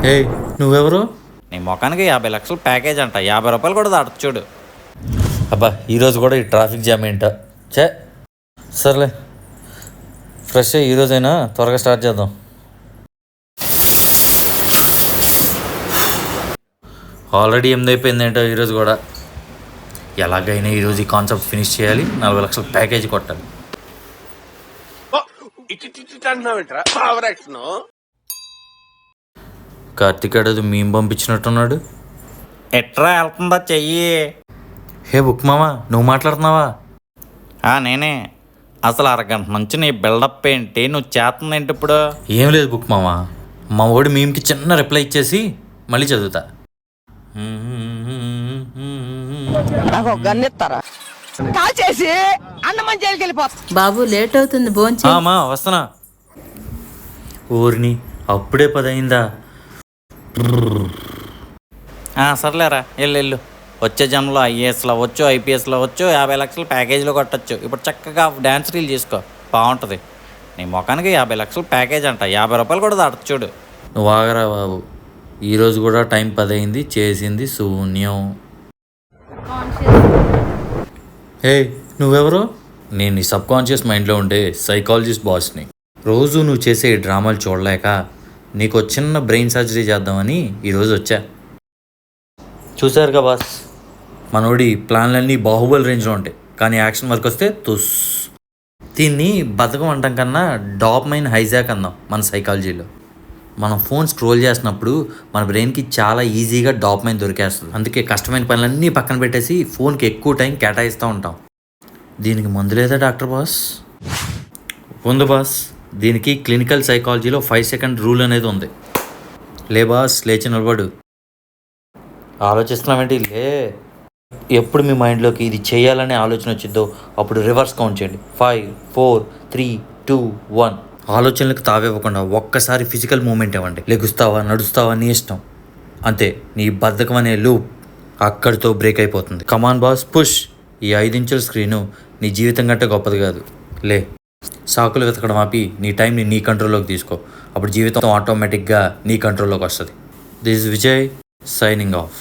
హే, నువ్వెవరు? నీ ముఖానికి 50 లక్షలు ప్యాకేజ్ అంట, 50 రూపాయలు కూడా దాటచ్చు చూడు. అబ్బా, ఈరోజు కూడా ఈ ట్రాఫిక్ జామ్ ఏంటో. చే, సర్లే, ఫ్రెష్ అయ్యి ఈరోజైనా త్వరగా స్టార్ట్ చేద్దాం. ఆల్రెడీ 8 అయిపోయింది ఏంటో ఈరోజు కూడా. ఎలాగైనా ఈరోజు ఈ కాన్సెప్ట్ ఫినిష్ చేయాలి, 40 లక్షల ప్యాకేజీ కొట్టాలి. కార్తీక్ అడదు మేము పంపించినట్టున్నాడు. ఎట్రా వెళ్తుందా చెయ్యి. హే బుక్ మామా, నువ్వు మాట్లాడుతున్నావా? నేనే. అసలు అరగంట నుంచి నీ బిల్డప్ ఏంటి, నువ్వు చేస్తుంది ఏంటి ఇప్పుడు? ఏం లేదు బుక్ మామా, మా వాడు మేమ్కి చిన్న రిప్లై ఇచ్చేసి మళ్ళీ చదువుతా. బాబు లేట్ అవుతుంది, భోంచే. మా వస్తున్నా. ఊరిని అప్పుడే 10 అయిందా? సర్లేరా, వెళ్ళు. వచ్చే జన్మలో ఐఏఎస్లో అవ్వచ్చు, ఐపీఎస్లో అవ్వచ్చు, 50 లక్షలు ప్యాకేజీలో కొట్టచ్చు. ఇప్పుడు చక్కగా డ్యాన్స్ రీల్ చేసుకో, బాగుంటుంది. నీ ముఖానికి 50 లక్షలు ప్యాకేజ్ అంట, 50 రూపాయలు కూడా దాటచ్చు చూడు. నువ్వు ఆగరా బాబు, ఈరోజు కూడా టైం 10 అయింది, చేసింది శూన్యం. హే, నువ్వెవరు? నేను నీ సబ్కాన్షియస్ మైండ్లో ఉండే సైకాలజిస్ట్ బాస్ని. రోజు నువ్వు చేసే ఈ డ్రామాలు చూడలేక నీకు చిన్న బ్రెయిన్ సర్జరీ చేద్దామని ఈరోజు వచ్చా. చూసారుగా బాస్, మనోడి ప్లాన్లన్నీ బాహుబలి రేంజ్లో ఉంటాయి, కానీ యాక్షన్ వర్క్ వస్తే తుస్. దీన్ని బతకం అంటాం కన్నా డాపమైన్ హైజాక్ అందాం మన సైకాలజీలో. మనం ఫోన్ స్క్రోల్ చేసినప్పుడు మన బ్రెయిన్కి చాలా ఈజీగా డాపమైన్ దొరికేస్తుంది. అందుకే కష్టమైన పనులన్నీ పక్కన పెట్టేసి ఫోన్కి ఎక్కువ టైం కేటాయిస్తూ ఉంటాం. దీనికి మందు లేదా డాక్టర్ బాస్? ఉంది బాస్. దీనికి క్లినికల్ సైకాలజీలో 5 సెకండ్ రూల్ అనేది ఉంది. లే బాస్, లేచి నిలబడు. ఆలోచిస్తున్నామేంటి? లే. ఎప్పుడు మీ మైండ్లోకి ఇది చేయాలనే ఆలోచన వచ్చిందో అప్పుడు రివర్స్ కౌంట్ చేయండి. 5 4 3 2 1. ఆలోచనలకు తావివ్వకుండా ఒక్కసారి ఫిజికల్ మూమెంట్ ఇవ్వండి. లెగుస్తావా, నడుస్తావా, నీ ఇష్టం. అంతే, నీ బద్ధకం అనే లూప్ అక్కడితో బ్రేక్ అయిపోతుంది. కమాన్ బాస్, పుష్. ఈ 5 ఇంచుల స్క్రీను నీ జీవితం కంటే గొప్పది కాదు. లే. సాకులు వెతకడం ఆపి నీ టైంని నీ కంట్రోల్లోకి తీసుకో. అప్పుడు జీవితం ఆటోమేటిక్గా నీ కంట్రోల్లోకి వస్తుంది. This is Vijay, signing off.